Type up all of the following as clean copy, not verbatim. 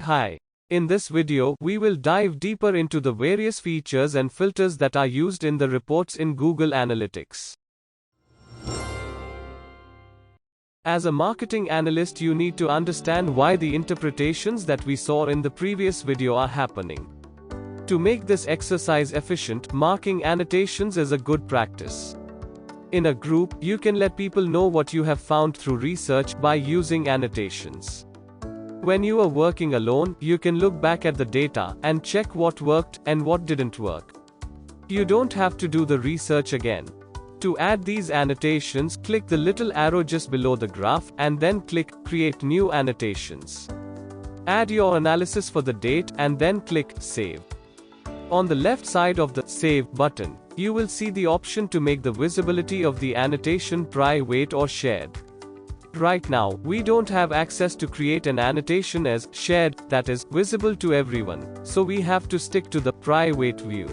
Hi. In this video, we will dive deeper into the various features and filters that are used in the reports in Google Analytics. As a marketing analyst, you need to understand why the interpretations that we saw in the previous video are happening. To make this exercise efficient, marking annotations is a good practice. In a group, you can let people know what you have found through research by using annotations. When you are working alone, you can look back at the data and check what worked and what didn't work. You don't have to do the research again. To add these annotations, click the little arrow just below the graph and then click Create New Annotations. Add your analysis for the date and then click Save. On the left side of the Save button, you will see the option to make the visibility of the annotation private or shared. Right now, we don't have access to create an annotation as shared, that is, visible to everyone, so we have to stick to the private view.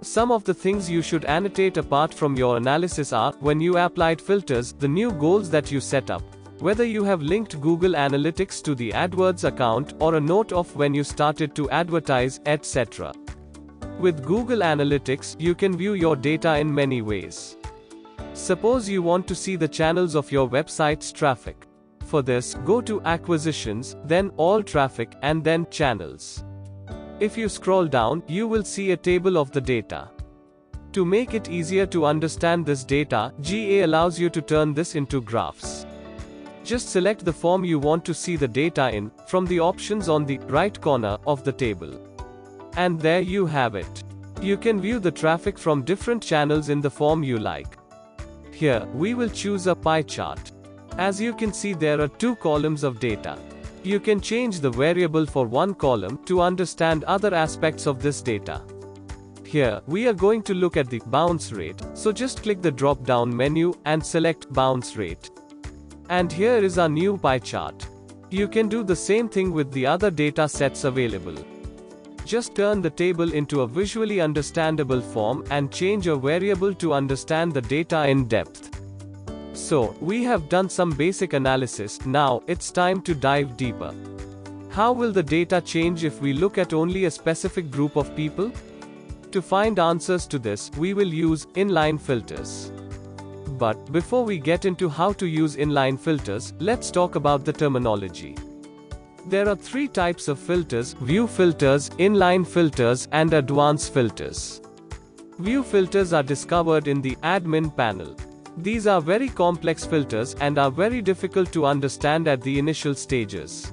Some of the things you should annotate apart from your analysis are, when you applied filters, the new goals that you set up, whether you have linked Google Analytics to the AdWords account, or a note of when you started to advertise, etc. With Google Analytics, you can view your data in many ways. Suppose you want to see the channels of your website's traffic. For this, go to Acquisitions, then All Traffic, and then Channels. If you scroll down, you will see a table of the data. To make it easier to understand this data, GA allows you to turn this into graphs. Just select the form you want to see the data in, from the options on the right corner of the table. And there you have it. You can view the traffic from different channels in the form you like. Here, we will choose a pie chart. As you can see, there are two columns of data. You can change the variable for one column to understand other aspects of this data. Here, we are going to look at the bounce rate, so just click the drop-down menu and select bounce rate. And here is our new pie chart. You can do the same thing with the other data sets available. Just turn the table into a visually understandable form and change a variable to understand the data in depth. So, we have done some basic analysis, now it's time to dive deeper. How will the data change if we look at only a specific group of people? To find answers to this, we will use inline filters. But, before we get into how to use inline filters, let's talk about the terminology. There are three types of filters: view filters, inline filters, and advanced filters. View filters are discovered in the admin panel. These are very complex filters and are very difficult to understand at the initial stages.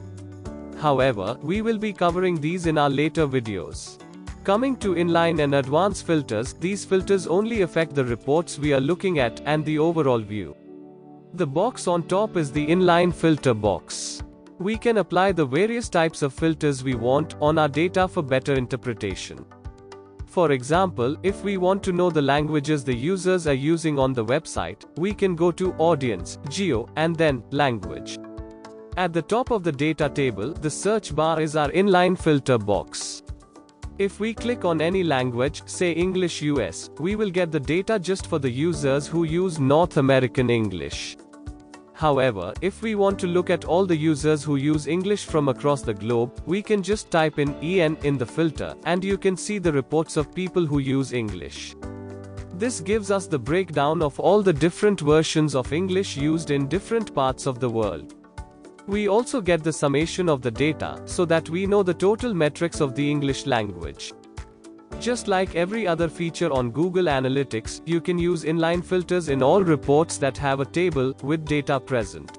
However, we will be covering these in our later videos. Coming to inline and advanced filters, these filters only affect the reports we are looking at and the overall view. The box on top is the inline filter box. We can apply the various types of filters we want on our data for better interpretation. For example, if we want to know the languages the users are using on the website, we can go to Audience, Geo, and then Language. At the top of the data table, the search bar is our inline filter box. If we click on any language, say English US, we will get the data just for the users who use North American English. However, if we want to look at all the users who use English from across the globe, we can just type in EN in the filter, and you can see the reports of people who use English. This gives us the breakdown of all the different versions of English used in different parts of the world. We also get the summation of the data, so that we know the total metrics of the English language. Just like every other feature on Google Analytics, you can use inline filters in all reports that have a table with data present.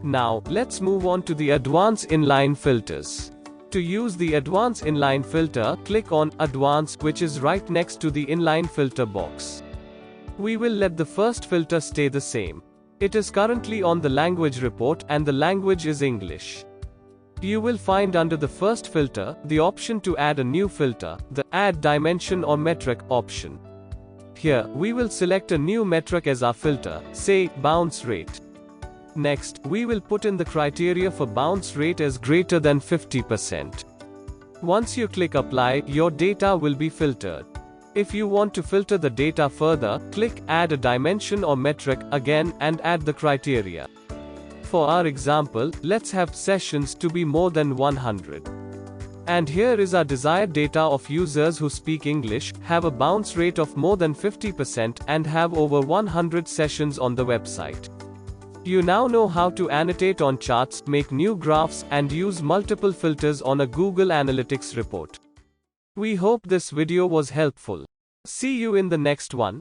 Now, let's move on to the advanced inline filters. To use the advanced inline filter, click on Advanced, which is right next to the inline filter box. We will let the first filter stay the same. It is currently on the language report, and the language is English. You will find under the first filter, the option to add a new filter, the Add Dimension or Metric option. Here, we will select a new metric as our filter, say, bounce rate. Next, we will put in the criteria for bounce rate as greater than 50%. Once you click Apply, your data will be filtered. If you want to filter the data further, click Add a Dimension or Metric again, and add the criteria. for our example, let's have sessions to be more than 100. And here is our desired data of users who speak English, have a bounce rate of more than 50%, and have over 100 sessions on the website. You now know how to annotate on charts, make new graphs, and use multiple filters on a Google Analytics report. We hope this video was helpful. See you in the next one.